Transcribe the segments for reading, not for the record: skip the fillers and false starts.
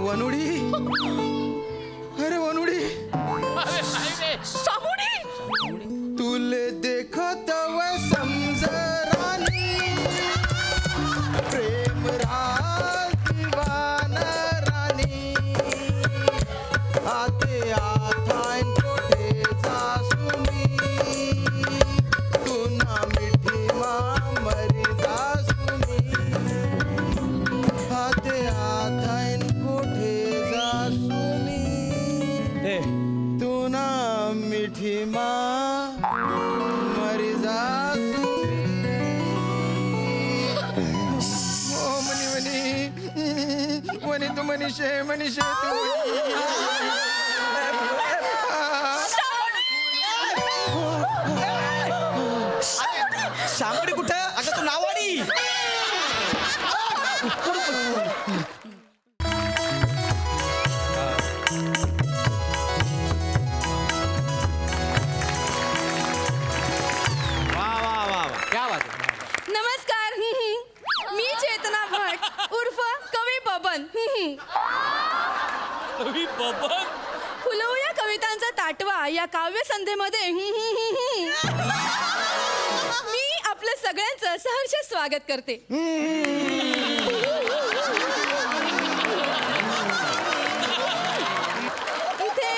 वनुडी, अरे वनुडी, सामुडी, तुले देखत वै समझ रानी, प्रेम राग दीवाना रानी, आते आथान कोठे जासुमी, तू ना मिठी माँ मरी जासुमी, आते आथान कोठे जासुमी, तू ना मिठी माँ मरी जासुमी. ओ मनी तू मनीषे तू. सामडी कुठं? अगं तू नावाडी. नमस्कार. मी चेतना भट उर्फ कवी बबन. कवी बबन. फुलवूया कवितांचा ताटवा या काव्य संध्येमध्ये मी आपलं सगळ्यांचं सहर्ष स्वागत करते. इथे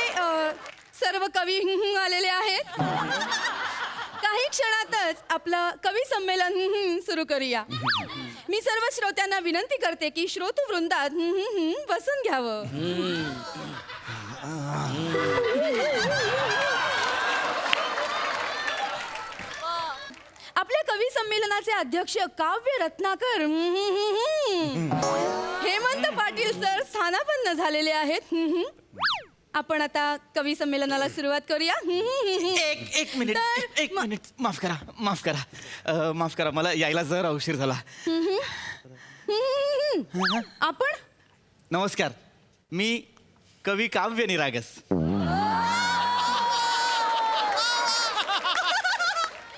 सर्व कवी आलेले आहेत. काही क्षणातच आपलं कवी संमेलन सुरू करूया. मी सर्व श्रोत्यांना विनंती करते की श्रोतू वृंदात बसून घ्यावं. आपल्या कवी संमेलनाचे अध्यक्ष काव्य रत्नाकर हेमंत पाटील सर स्थानापन्न झालेले आहेत. आपण आता कवी संमेलनाला सुरुवात करूया. एक मिनिट, तर एक मिनिट. माफ करा मला यायला जरा उशीर झाला. आपण नमस्कार, मी कवी काव्य निरागस.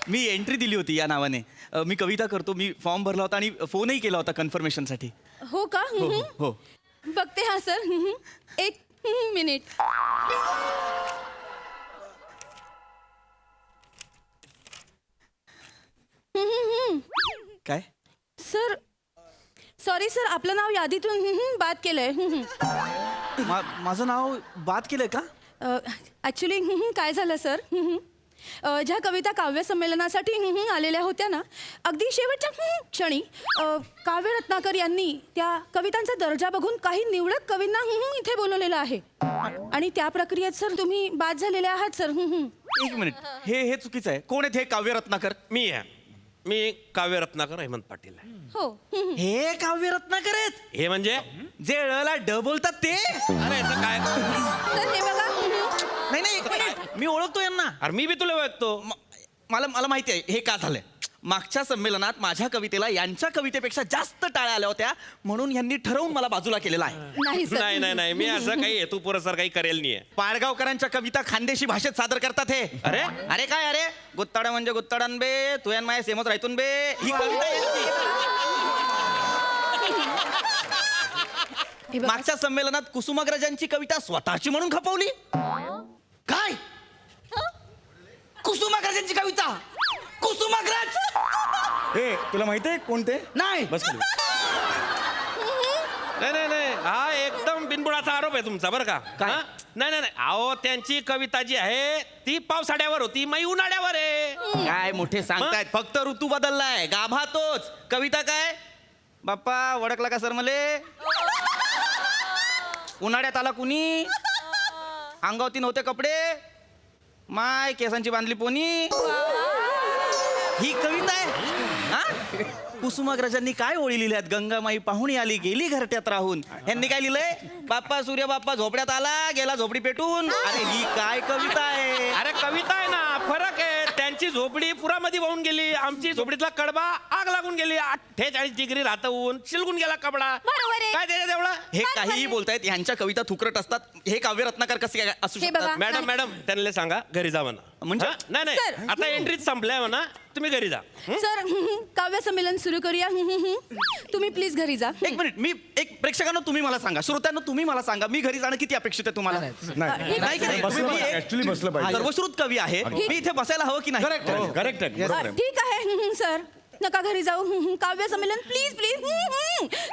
मी एंट्री दिली होती या नावाने. मी कविता करतो. मी फॉर्म भरला होता आणि फोनही केला होता कन्फर्मेशनसाठी. हो का? हो. बघते हा सर. एक मिनिट. काय? सर सॉरी सर, आपलं नाव यादीतून बाद केलंय. माझं नाव बाद केलंय का? ॲक्च्युली काय झालं सर, ज्या कविता काव्य संमेलनासाठी आलेल्या होत्या ना, अगदी शेवटच्या क्षणी काव्य रत्नाकर यांनी त्या कवितांचा दर्जा बघून काही निवडक कवींना इथे बोलवलेलं आहे. आणि त्या प्रक्रियेत सर तुम्ही बाद झालेले आहात सर. एक मिनिट, हे चुकीचं आहे. कोण आहेत हे काव्य रत्नाकर? मी काव्य रत्नाकर हेमंत पाटील आहे. हो. हे काव्य रत्नाकर आहेत? हे म्हणजे जे ळला ड बोलतात ते? अरे याचं काय? सर हे बघा. नाही एक मिनिट, मी ओळखतो यांना. अरे मी बी तुला ओळखतो. मला माहिती आहे हे का झालंय. मागच्या संमेलनात माझ्या कवितेला यांच्या कवितेपेक्षा जास्त टाळ्या आल्या होत्या, म्हणून यांनी ठरवून मला बाजूला केलेलं आहे. नाही सर. नाही मी असं काही हेतुपुरस्सर काही करेल नाहीये. पाडगावकरांच्या कविता खानदेशी भाषेत सादर करतात हे. अरे काय गुत्ताडा म्हणजे गुत्ताडान बे, तू यान माय सेमत राहतून बे, ही कविता यांची. हे बघा. मागच्या संमेलनात कुसुमाग्रजांची कविता स्वतःची म्हणून खपवली. काय? कुसुमाग्रजांची कविता? कुसुमाग्रज? ए तुला माहिती आहे कोणते? नाही. बस खाली. नाही हा एकदम बिनबुडाचा आरोप आहे तुमचा बरं का. काय? हा? नाही अहो त्यांची कविता जी आहे ती पावसाळ्यावर होती, मै उन्हाळ्यावर आहे. काय मोठे सांगतायत. फक्त ऋतू बदललाय, गाभा तोच. कविता काय? बाप्पा ओळखला का सर मले? उन्हाळ्यात आला कुणी, अंगावती नव्हते कपडे, माय केसांची बांधली पोनी. ही कविता आहे हा? कुसुमाग्रजांनी काय ओळी लिहिल्यात? गंगामाई पाहुणी आली गेली घरट्यात राहून. यांनी काय लिहिलंय? बाप्पा सूर्य बाप्पा झोपड्यात आला गेला झोपडी पेटून. अरे ही काय कविता आहे? अरे कविता आहे ना, फरक आहे. त्यांची झोपडी पुरामध्ये वाहून गेली, आमची झोपडीतला कडबा आग लागून गेली. 48 डिग्री राहतं ऊन, शिलगून गेला कपडा. बरोबर आहे. काय त्याच्यात एवढं? हे काहीही बोलतायत. यांच्या कविता थुकरट असतात. हे काव्य रत्नाकर कसे काय असू हे बघा. शकतात? मॅडम त्यांना सांगा घरी जा म्हणा. म्हणजे हा? नाही सर. नाही आता एंट्रीच संपलाय म्हणा तुम्ही घरी जा सर काव्य संमेलन सुरू करूया तुम्ही प्लीज घरी जा. एक मिनिट मी एक प्रेक्षकांना तुम्ही मला सांगा, श्रोत्यांना तुम्ही मला सांगा, मी घरी जाणं किती अपेक्षित आहे तुम्हाला? नाही की नाही? बसलं मी पाहिजे, एक actually बसलं पाहिजे. सर्वश्रुत कवी आहे, मी इथे बसायला हवं की नाही? करेक्ट आहे बरोबर आहे. ठीक आहे सर नका घरी जाऊ. काव्य संमेलन प्लीज प्लीज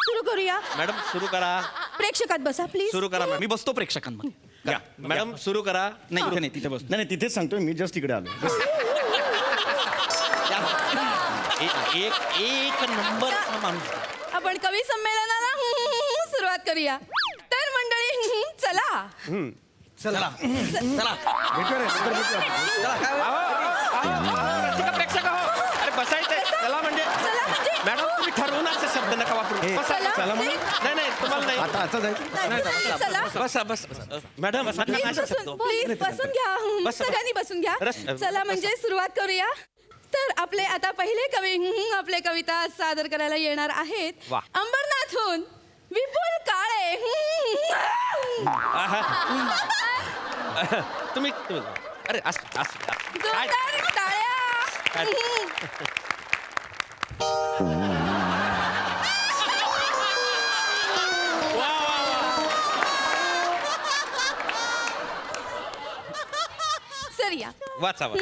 सुरू करूया. मॅडम सुरू करा प्रेक्षकात बसा प्लीज. सुरू करा मॅडम मी बसतो प्रेक्षकांमध्ये. या मॅडम सुरू करा नाही इथे नाही, तिथे बसतो. नाही नाही, तिथेच सांगतोय मी, जस्ट इकडे आलो. एक नंबर माणूस आपण कवी संमेलनाला सुरुवात करूया. तर मंडळी चला. चला चला भेटूया रे, नंतर भेटूया. रसिका प्रेक्षक हो अरे बसायचंय चला म्हणजे चला म्हणजे मॅडम तुम्ही ठरवून असे शब्द नका वापरू बसा चला. चला म्हणून नाही नाही तुम्हाला नाही आता जायचं. चला बसा बस मॅडम नका प्लीज असे बसून शब्द प्लीज बसून घ्या. बस. सगळ्यांनी बसून घ्या. रस- चला म्हणजे सुरुवात करूया. तर आपले आता पहिले कवी आपले कविता सादर करायला येणार आहेत वा. अंबरनाथहून विपुल काळे. तुम्ही अरे असं जोरदार टाळ्या. सर या वाचा वा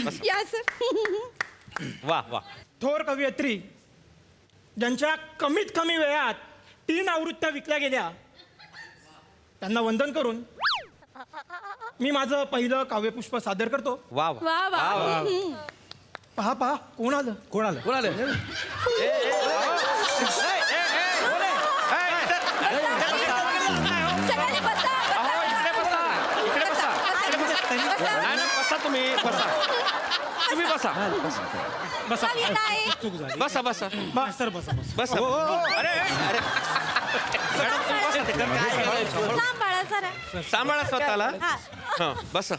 बस या सर. वा वा थोर कवयित्री ज्यांच्या कमीत कमी वेळात 3 आवृत्त्या विकल्या गेल्या त्यांना वंदन करून मी माझं पहिलं काव्यपुष्प सादर करतो. वा वा वा वा. पहा पहा कोण आलं कोण आलं? सगळ्यांनी बसा. इकडे बसा नाही नाही, बसा तुम्ही बसा तुम्ही बसा बसा बसा बसा सर बसा बसा. बसा अरे अरे मॅडम तुम्ही बसा ते कर. सांभाळा स्वतःला हा बसा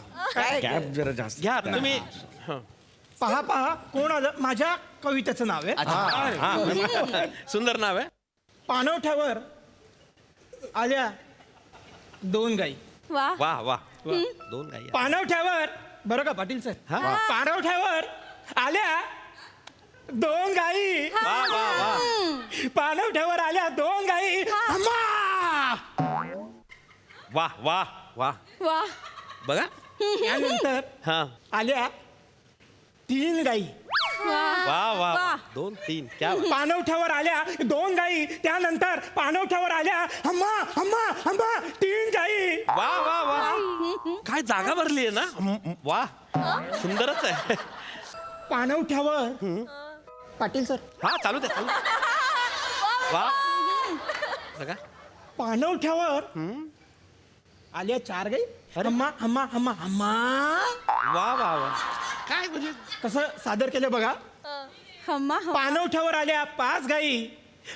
गॅप जरा जास्त. घ्या तुम्ही पहा पहा कोण आलं. माझ्या कवितेचं नाव आहे सुंदर नाव आहे पाणवठ्यावर आल्या 2 गाई. वा वा वा दोन गाई पाणवठ्यावर बरं का पाटील सर पाणवठ्यावर आल्या 2 गाई. वा वा वा पाणवठ्यावर आल्या 2 गाई. अम्मा! वा वा वा वा. बघा त्यानंतर हा आल्या 3 गाई. वा वा वा. 2 3 क्या बात. पाणवठ्यावर आल्या 2 गाई. त्यानंतर पाणवठ्यावर आल्या अम्मा अम्मा अम्मा 3 गाई. वा वा वा काय जागा भरली आहे ना वा सुंदरच आहे पाणवठ्यावर पाटील सर हा चालू दे चालू दे. वा बघा पाणवठ्यावर आल्या 4 गाई. अम्मा अम्मा अम्मा अम्मा वा वा वा काय म्हणजे कसं सादर केलं बघा. हम्मा पाणवठ्यावर आल्या 5 गाई.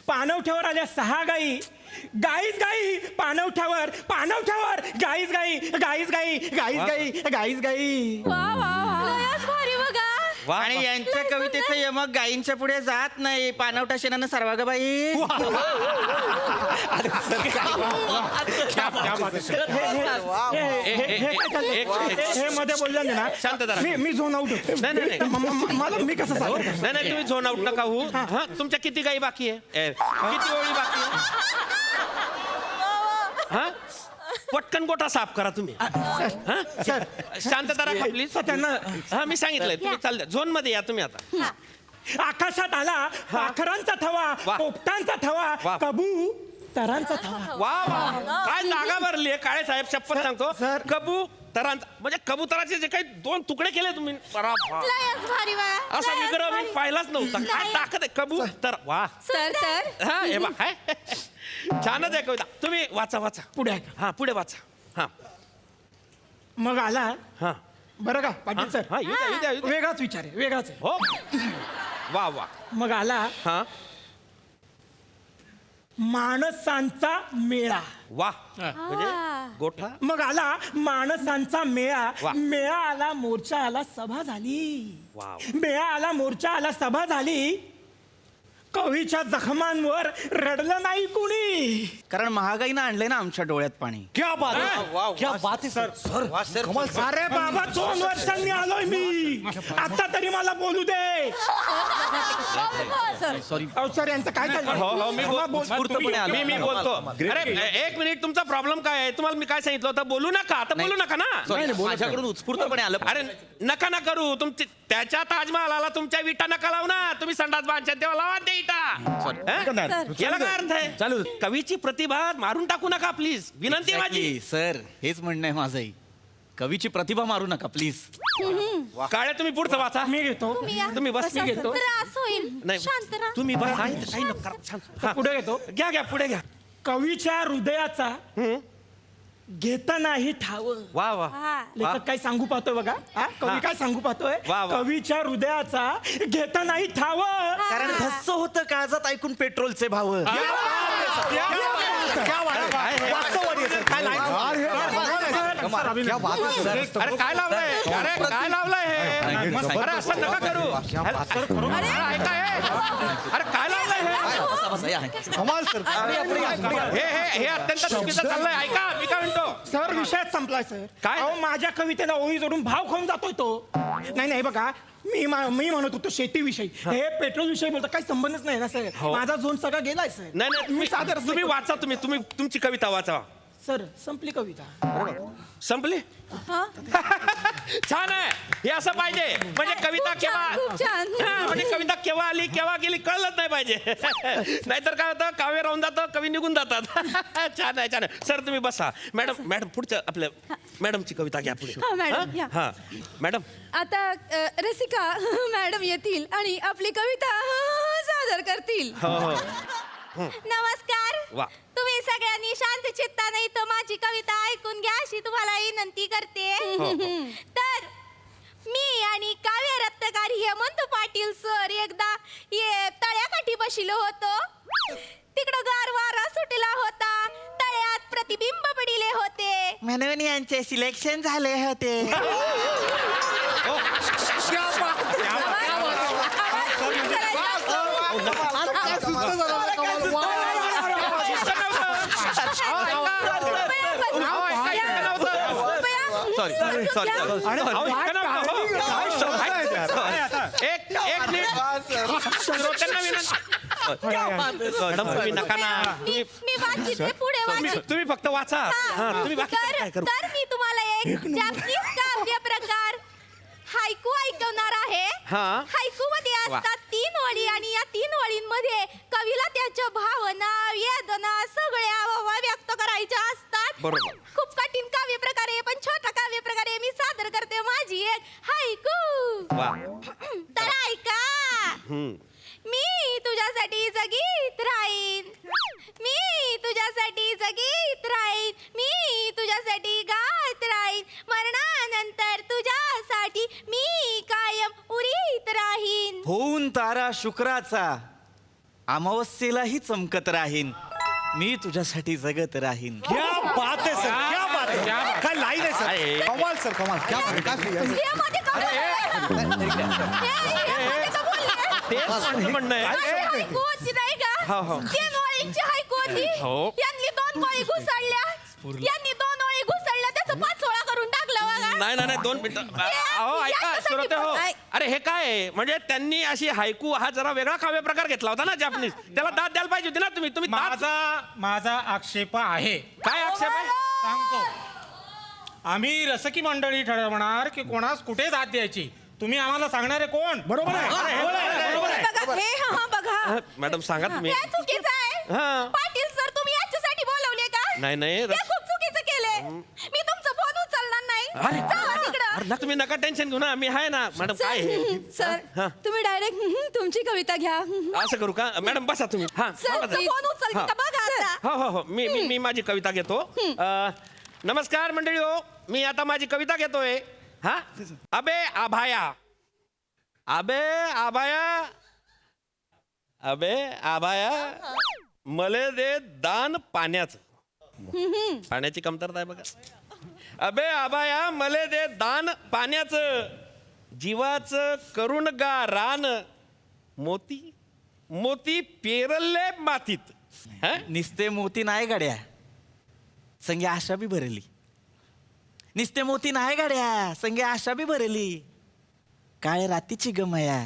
पाणवठ्यावर आल्या 6 गाई. गाईच गाई पाणवठ्यावर पाणवठ्यावर गाईच गाई गाईच गाई गाईच गाई गाईच गाई. वा वा वा. भारी बघा. वा आणि यांच्या कवितेचं यमक गायींच्या पुढे जात नाही. पाणवठा शेणानं सरवा ग बाई. हे काय चाललंय? हे मध्ये बोलले ना शांत जरा. मी झोन आउट होतो. नाही, नाही. मला मी कसं सादर करणार? नाही नाही तुम्ही झोन आउट नका होऊ हा तुमच्या किती गाई बाकी आहे किती ओळी बाकी आहे हा पटकन गोठा साफ करा तुम्ही हा सर शांतता राखा प्लीज सर, त्यांना हा मी सांगितलंय तुम्ही चालले झोन मध्ये या तुम्ही आता आकाशात आला पाखरांचा थवा वा. पोपटांचा थवा वा. कबू तरांचा थवा. वा वा काय जागा भरली आहे काळे साहेब शपथ सर, सांगतो सर. कबूतरांचा म्हणजे कबुतराचे जे काही 2 तुकडे केले तुम्ही असा विग्रह मी पाहिलाच नव्हता काय ताकद आहे कबूतर वा तर हा हे बा काय छानच आहे कविता तुम्ही वाचा वाचा पुढे ऐका. हा पुढे वाचा हा मग आला हा बरं का पाटील सर हा येऊ द्या, येऊ द्या, येऊ द्या. वेगळाच विचार आहे वेगळाच आहे. हो वा वा मग आला हा माणसांचा मेळा. वा म्हणजे गोठा मग आला माणसांचा मेळा. वा. मेळा आला मोर्चा आला सभा झाली. वा मेळा आला मोर्चा आला सभा झाली. कवीच्या जखमांवर रडलं नाही कुणी. कारण महागाईनं आणलंय ना आमच्या डोळ्यात पाणी. क्या बात है क्या बात है सर सर कमाल सर. अरे बाबा 2 वर्षांनी आलोय मी, आता तरी मला बोलू दे. सॉरी. अहो सर यांचं काय हो हो मी उत्स्फूर्तपणे आलो. मी बोलतो. अरे एक मिनिट, तुमचा प्रॉब्लेम काय आहे? तुम्हाला मी काय सांगितलं होतं? बोलू नका, आता बोलू नका ना. माझ्याकडून उत्स्फूर्तपणे आलं. अरे नका ना करू. तुमची त्याच्या ताजमहालाला तुमच्या विटा नका लावू ना. तुम्ही संडास बांधच्या तेव्हा लावा ते इटा. हं? याला काय अर्थ आहे? चालू. कवीची प्रतिभा मारून टाकू नका प्लीज, विनंती आहे माझी. सर हेच म्हणणं आहे माझंही. कवीची प्रतिभा मारू नका प्लीज. काळे तुम्ही पुढचं वाचा. मी घेतो. तुम्ही बस, मी घेतो. त्रास होईल. नाही शांत राहा. तुम्ही बस. काही नका करा. शांत. हा. पुढे घेतो. घ्या घ्या पुढे घ्या. कवीच्या हृदयाचा घेतानाही ठाव. वा वा. लेखक काय सांगू पाहतोय बघा. कवी काय सांगू पाहतोय. वा, वा. कवीच्या हृदयाचा घेतानाही ठाव. कारण धस्स होतं काळजात ऐकून पेट्रोलचे भाव. अरे काय लावलंय? अरे काय लावलंय हे? अरे असं नका करू. अरे ऐका हे. अरे काय लावलंय हे? कमाल सर. हे अत्यंत चुकीचं चाललंय. ऐका मी काय म्हणतो. सर विषयच संपलाय सर. काय? अहो माझ्या कवितेला ओळी जोडून भाव खाऊन जातोय तो. नाही बघा, मी म्हणत होतो शेतीविषयी. हे पेट्रोल विषयी बोलतो, काही संबंधच नाही ना सर. माझा झोन सगळा गेलाय सर. नाही मी सादर तुम्ही वाचा. तुम्ही तुमची कविता वाचा. सर संपली कविता. संपली. छान आहे. हे असं पाहिजे. म्हणजे कविता खूप छान. केव्हा म्हणजे कविता केव्हा आली केव्हा गेली कळलंच नाही पाहिजे. नाहीतर काय होतं, काव्य राहून जातं, कवी निघून जातात. छान आहे छान आहे. सर तुम्ही बसा. मॅडम पुढच्या आपल्या मॅडमची कविता घ्या पुढे. हा, मॅडम, या. हा मॅडम. आता रसिका मॅडम येतील आणि आपली कविता सादर करतील. नमस्कार. वा. तुम्ही सगळ्यांनी शांत चित्ताने इथं माझी कविता ऐकून घ्या अशी तुम्हाला विनंती करते. तर मी आणि काव्य रत्नकार हेमंत पाटील सर एकदा तळ्याकाठी बसलो होतो. तिकडं गार वारा सुटला होता. तळ्यात प्रतिबिंब पडिले होते. म्हणून यांचे सिलेक्शन झाले होते. सॉरी. एक मिनिट. श्रोत्यांना विनंती. मॅडम तुम्ही नका ना. मी वाचिते पुढे वाचिते. तुम्ही फक्त वाचा. हा तुम्ही बाकी काय करू. तर मी तुम्हाला एक जागतिक काव्य प्रकार हायकू ऐकवणार आहे. हायकू मध्ये असतात 3 ओळी आणि या 3 ओळींमध्ये कवीला त्याच्या भावना वेदना सगळ्या व्यक्त करायच्या असतात. बरोबर. खूप कठीण काव्य प्रकार आहे, पण छोटा काव्य प्रकार आहे. मी सादर करते माझी एक हायकू. तर ऐका. मी तुझ्यासाठी जगीत राहीन. मी तुझ्यासाठी जगीत राहीन. मी तुझ्यासाठी गात राहीन. मरणानंतर तुझ्यासाठी मी कायम उरीत राहीन. होऊन तारा शुक्राचा अमावस्येलाही चमकत राहीन. मी तुझ्यासाठी जगत राहीन. क्या बात है सर क्या बात है. काय लाईन आहे सर. कमाल सर कमाल. क्या बात है. हे मध्ये का बोलले? हे मध्ये का बोलले? तेच माझं म्हणणं आहे. अशी हायकू होती नाही का? 3 ओळींची हायकू होती. यांनी 2 ओळी घुसळल्या. यांनी 2 ओळी घुसळल्या, त्याचं 5 ओळा करून टाकला बघा. नाही 2 मिनिटं. अहो ऐका याच्यासाठी श्रोते हो. पण- अरे हे काय आहे? म्हणजे त्यांनी अशी हायकू हा जरा वेगळा काव्य प्रकार घेतला होता ना जॅपनीज. त्याला दाद द्यायला पाहिजे होती ना तुम्ही. दाद. माझा आक्षेप आहे. काय आक्षेप आहे? सांगतो. आम्ही रसकी मंडळी ठरवणार की कोणास कुठे जात द्यायची. तुम्ही आम्हाला सांगणारे कोण. बरोबर आहे. बघा, हे बघा. मॅडम सांगा तुम्ही. हे चुकीचं आहे. पाटील सर तुम्ही याच्यासाठी बोलवले का? नाही हे खूप चुकीचं केलंय. मी तुमचा फोन उचलणार नाही. जावा तिकडं. तुम्ही नका टेन्शन घेऊ ना. मी आहे ना मॅडम. काय हे? सर तुम्ही डायरेक्ट तुमची कविता घ्या. असं करू का मॅडम. बसा तुम्ही. सर फोन उचलते का बघा आता. हो मी माझी कविता घेतो. नमस्कार मंडळी हो. मी आता माझी कविता घेतोय. अबे आभाया. अबे आभाया मले दे दान पाण्याचं. पाण्याची कमतरता आहे बघा. अबे आभाया मले दे दान पाण्याचं. जीवाचं करून गा रान मोती मोती पेरले मातीत. हा? निस्ते मोती नाही गाड्या, संगे आशा बी भरली. निस्ते मोती नाही गाड्या, संगे आशा बी भरली. काळ्या रातीची गमया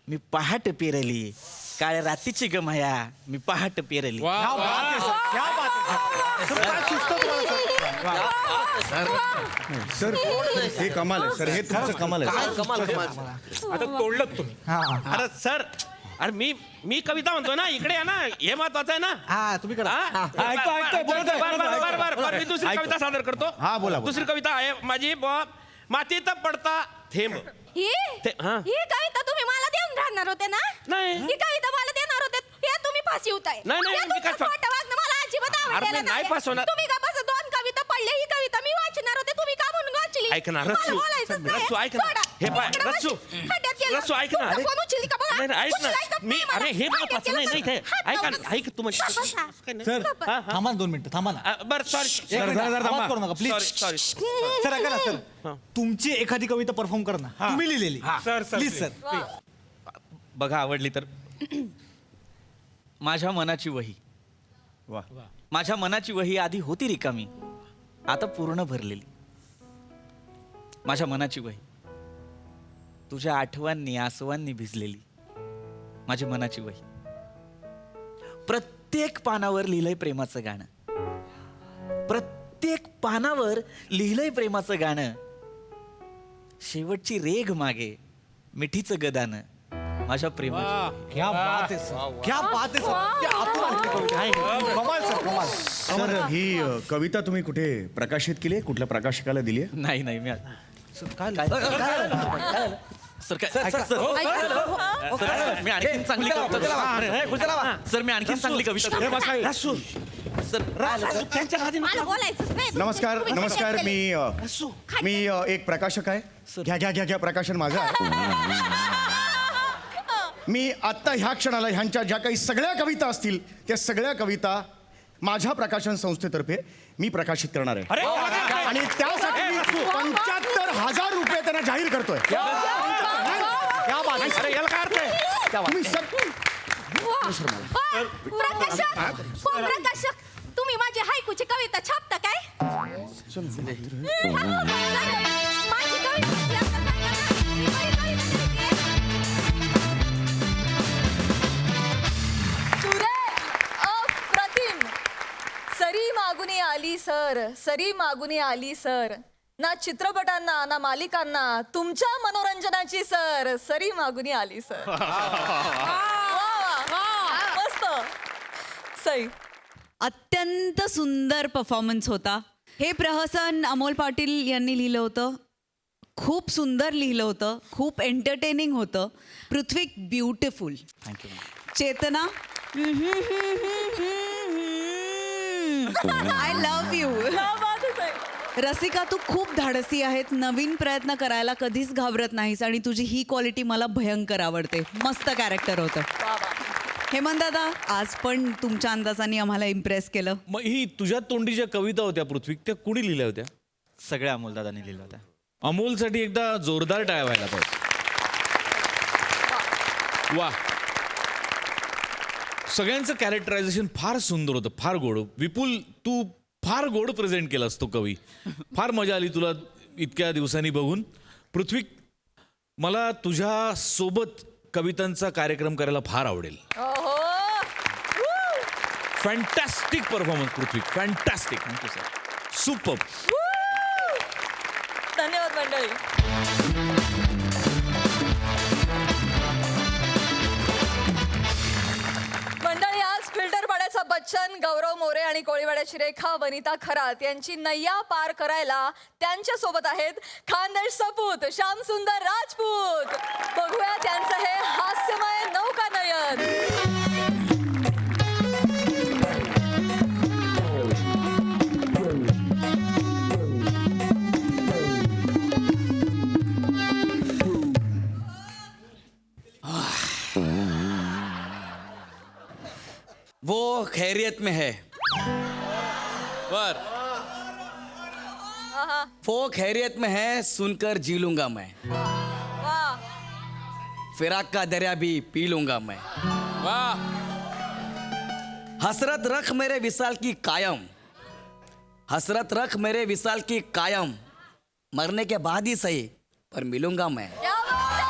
मी पहाट पेरली. काळ्या रातीची गमया मी पहाट पेरली. क्या बात आहे सर, क्या बात आहे सर. सर, काय सुचतं तुम्हाला सर? सर हे कमाल आहे सर, हे तुमचं कमाल आहे. आता तोडलं तुम्ही. अरे सर, अरे मी कविता म्हणतो ना, इकडे आहे ना, हे महत्वाचं आहे ना. हा तुम्ही करा. हा? बरं, मी दुसरी कविता सादर करतो. हा, बोला. दुसरी कविता आहे माझी. मातीत पडता थेंब. ही हा. ही कविता तुम्ही मला देऊन राहणार होते ना? नाही. ही कविता मला देणार होते, हे तुम्ही फाशी होताय. नाही, हे मी काय तुमचं खोटं वागणं मला अजिबात अरे, आवडलेलं मी नाही नाहीये. फासवणार. तुम्ही का बस 2 कविता पडल्या, ही कविता मी वाचणार होते, तुम्ही का म्हणून वाचली? ऐक ना, मला रस्सू. बोलायचंच नाही. रस्सू, ऐक ना. सोडा. हे पाय, इकडं रस्सू. खड्ड्यात गेलं. रस्सू, ऐक ना. तुमचा फोन उचलली का बघा? नाही, ऐक ना. उचलायचंच मी नाही मला. अरे, हे खड्ड्यात महत्वाचं नाही गेलं नाही, तर ऐका हात ना, ऐक तू म्हणजे बसा. सर बसा. हा, हा. थांबा ना 2 मिनिटं, थांबा ना. बरं, सॉरी. एक मिनिट, आवाज करू नका प्लीज. सॉरी. सर ऐका ना सर, तुमची एखादी कविता परफॉर्म करा ना, तुम्ही लिहिलेली. Sir, sir, please sir. बघा आवडली तर. माझ्या मनाची वही. वा. माझ्या मनाची वही आधी होती रिकामी, आता पूर्ण भरलेली. माझ्या मनाची वही तुझ्या आठवांनी आसवांनी भिजलेली. माझी मनाची वही प्रत्येक पानावर लिहिलंय प्रेमाचं गाणं. प्रत्येक पानावर लिहिलंय प्रेमाचं गाणं. शेवटची रेघ मागे मिठीचं गदानं. माझ्या प्रेमाची क्या बात आहे सर, क्या बात आहे सर. त्या आतून आली कविता. कमाल सर, कमाल. सर ही कविता तुम्ही कुठे प्रकाशित केली आहे? कुठल्या प्रकाशकाला दिली आहे? नाही नाही मी काय सर काय सर मी आणखीन चांगली कविता. सर मी आणखीन चांगली कविता. सर त्यांच्या हाती मला बोलायचंच नाही. नमस्कार तुम्ही नमस्कार, कशाला मी एक प्रकाशक आहे. घ्या प्रकाशन माझं आहे. मी आत्ता ह्या क्षणाला ह्यांच्या ज्या काही सगळ्या कविता असतील त्या सगळ्या कविता माझ्या प्रकाशन संस्थेतर्फे मी प्रकाशित करणार आहे. आणि त्यासाठी मी 75,000 रुपये त्यांना जाहीर करतोय. क्या बात आहे. अरे, याला काय अर्थ आहे? तुम्ही सर प्रकाशक, तुम्ही माझी हायकूची कविता छापता काय? माझी कविता अप्रतिम. सरी मागुनी आली सर, सरी मागुनी आली सर. ना चित्रपटांना ना मालिकांना तुमच्या मनोरंजनाची सर सरी मागुनी आली सर. मस्त. सई. अत्यंत सुंदर परफॉर्मन्स होता. हे प्रहसन अमोल पाटील यांनी लिहिलं होतं. खूप सुंदर लिहिलं होतं, खूप एंटरटेनिंग होतं. Prithvi beautiful. Thank you. Chetna I love you. Rasika तू खूप धाडसी आहेत. नवीन प्रयत्न करायला कधीच घाबरत नाहीस आणि तुझी ही क्वालिटी मला भयंकर आवडते. मस्त कॅरेक्टर होतं. हेमंत दादा, आज पण तुमच्या अंदाजाने आम्हाला इम्प्रेस केलं. मग ही तुझ्या तोंडी ज्या कविता होत्या पृथ्वी, त्या कुणी लिहिल्या होत्या? सगळ्या अमोलदादांनी लिहिलं होतं. अमोलसाठी एकदा जोरदार टाळ्या व्हायला पाहिजे. वा, सगळ्यांचं कॅरेक्टरायझेशन फार सुंदर होतं, फार गोड. विपुल, तू फार गोड प्रेझेंट केलास तो कवी. फार मजा आली तुला इतक्या दिवसांनी बघून. पृथ्वी, मला तुझ्या सोबत कवितांचा कार्यक्रम करायला फार आवडेल. फॅन्टॅस्टिक परफॉर्मन्स पृथ्वी, फॅन्टॅस्टिक. Thank you sir, super. धन्यवाद मंडळी. मंडळी, आज फिल्टर पाड्याचा बच्चन, गौरव मोरे आणि कोळीवाड्याची रेखा वनिता खरात यांची नय्या पार करायला त्यांच्या सोबत आहेत खानदेश सपूत श्याम सुंदर राजपूत. बघूया त्यांचं हे हास्यमय नौकानयन. वो खैरियत में है. वो खैरियत में है, सुनकर जी लूंगा मैं. वाह. फिराक का दरिया भी पी लूंगा मैं. हसरत रख मेरे विसाल की कायम, हसरत रख मेरे विसाल की कायम, मरने के बाद ही सही पर मिलूंगा मैं. क्या बात आहे,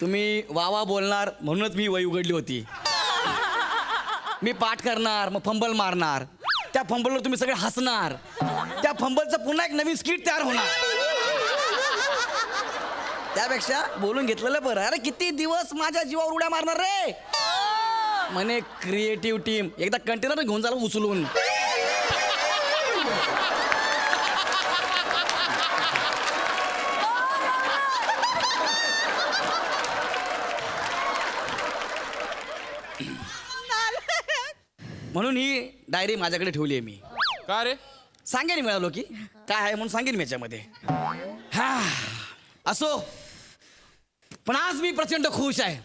तुम्ही वावा बोलणार म्हणूनच मी वही उघडली होती. मी पाठ करणार मग फंबल मारणार, त्या फंबलवर तुम्ही सगळे हसणार, त्या फंबलचं पुन्हा एक नवीन स्किट तयार होणार. त्यापेक्षा बोलून घेतलेलं बरं. अरे किती दिवस माझ्या जीवावर उड्या मारणार रे म्हणे क्रिएटिव्ह टीम. एकदा कंटेनर घेऊन झालं उचलून. म्हणून ही डायरी माझ्याकडे ठेवली आहे मी. का रे? सांगेन मिळालो की काय आहे म्हणून सांगेन मी याच्यामध्ये. हा असो, पण आज मी प्रचंड खुश आहे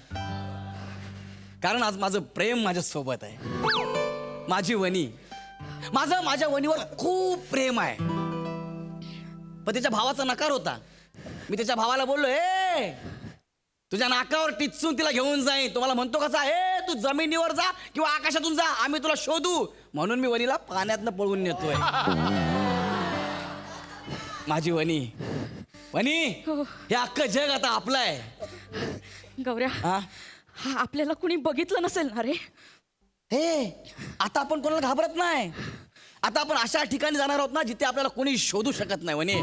कारण आज माझं प्रेम माझ्या सोबत आहे. माझी वनी, माझं माझ्या वनीवर खूप प्रेम आहे. पण त्याच्या भावाचा नकार होता. मी त्याच्या भावाला बोललो, ए तुझ्या नाकावर टिचून तिला घेऊन जाईन. तुम्हाला म्हणतो कसा, हे तू जमिनीवर जा किंवा आकाशातून जा, आम्ही तुला शोधू. म्हणून मी वनीला पाण्यातनं पळवून नेतोय. माझी वनी, वनी हे अख्खं जग आता आपलं आहे. गौऱ्या, हा हा आपल्याला कुणी बघितलं नसेल ना रे. हे आता आपण कोणाला घाबरत नाही. आता आपण अशा ठिकाणी जाणार आहोत ना जिथे आपल्याला कोणी शोधू शकत नाही. वनी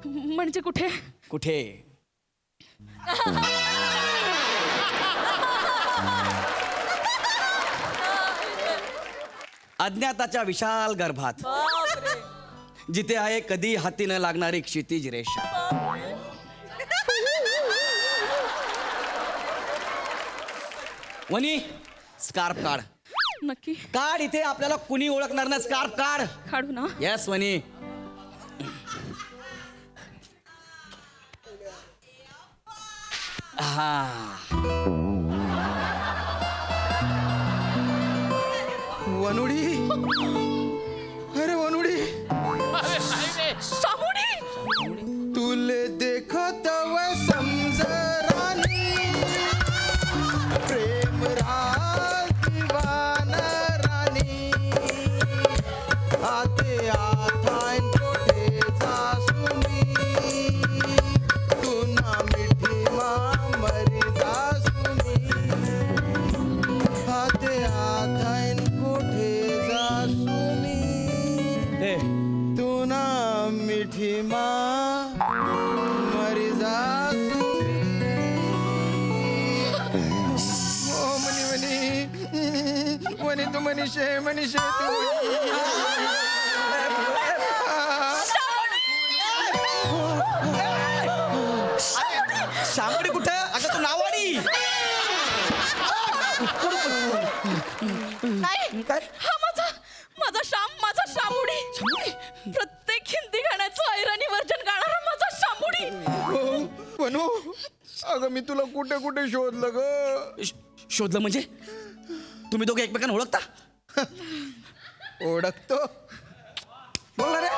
म्हणजे कुठे? कुठे? अज्ञाताच्या विशाल गर्भात, जिथे आहे कधी हाती न लागणारी क्षितिज रेषा. वनी स्कार्फ काढ. नक्की काढ, इथे आपल्याला कुणी ओळखणार नाही. स्कार्फ काढ. काढू ना? येस वनी. वनुडी, अरे वनुडी, सामुडी, तुले देखत वय समज राणी, प्रेम राग दीवान राणी, आते आथान कोठे जासुनी, तू ना मिठी मा मरी जासुनी, आते आथान कोठे जासुनी, तू ना मिठी मा मरी जासुनी. ओ मनी तू मनीषे तू. शामडी कुठे? अगं तू नावाडी. नाही, हा माझा श्याम, माझा शामुडी. प्रत्येक हिंदी गाण्याचं ऐराणी वर्जन गाणारा माझा शामुडी. वनू, अगं मी तुला कुठे कुठे शोधलं ग. शोधलं म्हणजे? तुम्ही दोघे एकमेकांना ओळखता? ओळखतो. बोला रे.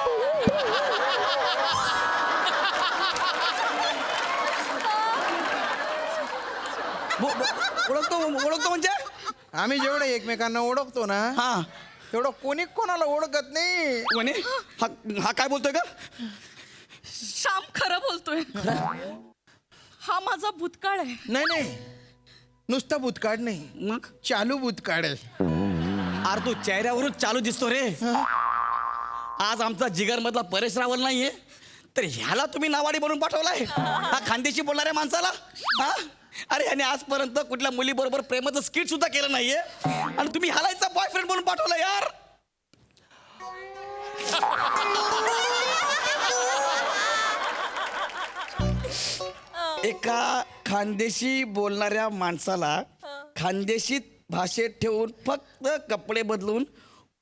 ओळखतो म्हणजे? आम्ही जेवढं एकमेकांना ओळखतो ना, हा तेवढं कोणी कोणाला ओळखत नाही. म्हणे हा काय बोलतोय का? श्याम खरं बोलतोय. हा माझा भूतकाळ आहे. नाही, नुसता भूतकाळ नाही, मग चालू भूतकाळ आहे. अरे तू चेहऱ्यावरून चालू दिसतो रे. आज आमचा जिगर मधला परेश रावल नाहीये तर ह्याला तुम्ही नावाडी बनवून पाठवलाय. हा खानदेशी बोलणाऱ्या माणसाला. हा अरे ह्याने आजपर्यंत कुठल्या मुलीबरोबर प्रेमाचं स्किट सुद्धा केलं नाहीये आणि तुम्ही ह्याला याचा बॉयफ्रेंड म्हणून पाठवला यार. एका खानदेशी बोलणाऱ्या माणसाला खानदेशी भाषेत ठेवून फक्त कपडे बदलून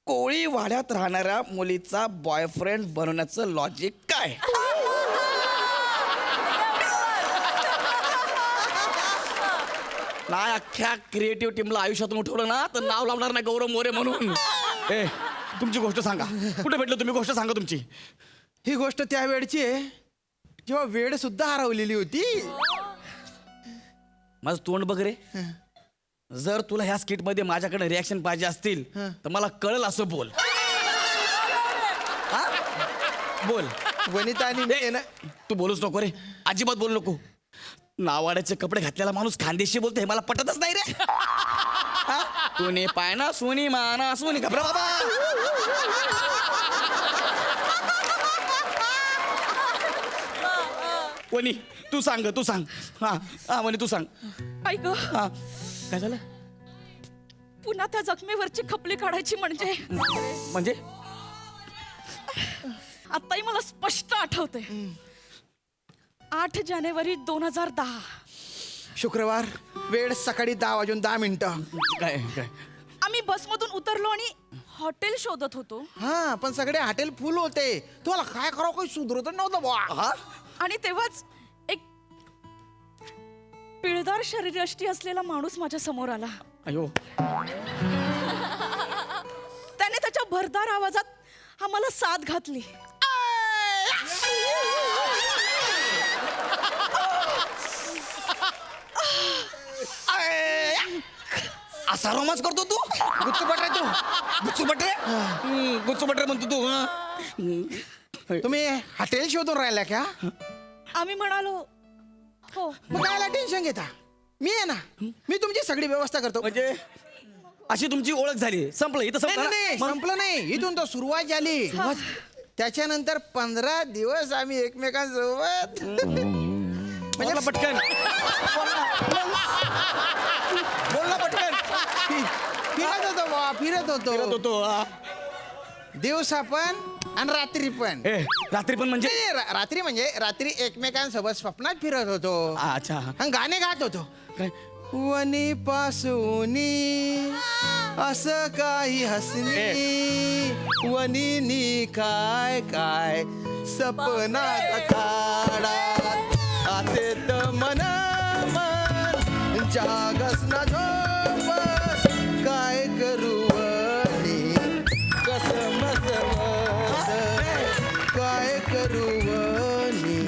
कोळी वाड्यात राहणाऱ्या मुलीचा बॉयफ्रेंड बनवण्याचं लॉजिक काय? नाही अख्ख्या क्रिएटिव्ह टीमला आयुष्यातून उठवलं ना तर नाव लावणार नाही गौरव मोरे म्हणून. ए तुमची गोष्ट सांगा. कुठे भेटलं तुम्ही? गोष्ट सांगा तुमची. ही गोष्ट त्यावेळची आहे जेव्हा वेळ सुद्धा हरवलेली होती. माझं तोंड बघ रे. जर तुला ह्या स्किट मध्ये माझ्याकडे रिॲक्शन पाहिजे असतील तर मला कळल असं बोल. हा? बोल. वनिता आणि मी आहे ना, तू बोलूच नको रे, अजिबात बोलू नको. नावाड्याचे कपडे घातलेला माणूस खानदेशी बोलतो हे मला पटतच नाही रे. हा? कोणी पायना सोनी माना सोनी घबरा बाबा. कोणी तू सांग तू सांग. हा हा म्हणे तू सांग. ऐक हा काय झालं पुन्हा त्या जखमेवरची खपली काढायची म्हणजे आताही मला स्पष्ट आठवते. 8 जानेवारी 2010. शुक्रवार, वेळ सकाळी 10:10. काय काय आम्ही बसमधून उतरलो आणि हॉटेल शोधत होतो. हा पण सगळे हॉटेल फुल होते. तुम्हाला काय करावं काही सुधरत नव्हतं बुवा. हा आणि तेव्हाच एक पिळदार शरीरयष्टी असलेला माणूस माझ्या समोर आला. अयो त्याने त्याच्या भरदार आवाजात आम्हाला साथ घातली. असा रोमांस करतो तू. गुच्चूपट रे तू. गुच्चूपट रे. गुच्चूपट रे म्हणतो तू. तुम्ही हॉटेल शोधून राहिला का? आम्ही म्हणालो हो. मग कायला टेन्शन घेता? मी आहे ना, मी तुमची सगळी व्यवस्था करतो. म्हणजे अशी तुमची ओळख झाली. संपलं इथं नाही, संपलं नाही, ना? संपलं नाही. इथून तर सुरुवात झाली. त्याच्यानंतर 15 दिवस आम्ही एकमेकांसोबत म्हणजे पटकन बोल ना पटकन. फिरत होतो बुवा, फिरत फिरत होतो. होतो. हा. दिवसा पण आणि रात्री पण. ए, रात्री पण म्हणजे नाही, रात्री म्हणजे रात्री एकमेकांसोबत स्वप्नात फिरत होतो. अच्छा आणि गाणे गात होतो. काय वनी पासूनी असं काही हसणी वनीनी काय काय सपनात काढात आतेत मन मन जागस ना झोपस काय करू वनी कसमस काय करू वनी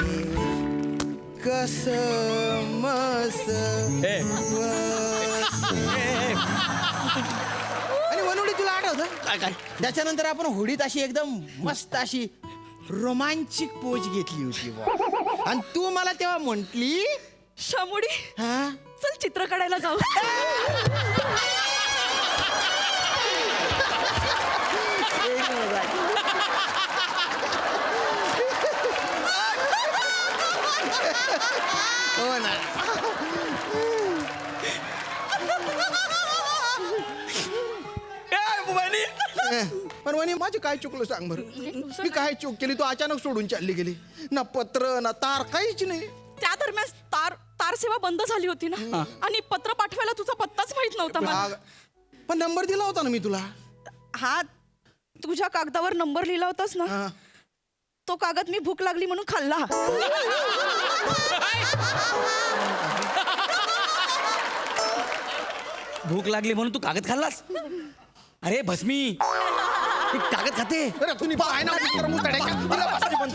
कसमस आणि वनवडी तुला आठवतं काय काय त्याच्यानंतर आपण होडीत अशी एकदम मस्त अशी रोमांचिक पोज घेतली होती बुवा. आणि तू मला तेव्हा म्हंटली शामुडी हा चल चित्र काढायला जाऊ. हो ना. पण वनी माझी काय चुकलं सांग बरं. मी काय चूक केली? तू अचानक सोडून चालली गेली. ना पत्र ना तार काहीच नाही. त्या दरम्यान तार सेवा बंद झाली होती ना आणि पत्र पाठवायला तुझा पत्ताच माहित नव्हता मला. पण नंबर दिला होता ना मी तुला. हा तुझ्या कागदावर नंबर लिहिला होतास ना हा. तो कागद मी भूक लागली म्हणून खाल्ला. भूक लागली म्हणून तू कागद खाल्लास? अरे भस्मी ती कागद खाते. अरे तुम्ही पाय ना मित्र मुतड्याच्या. तिला बसायची पण.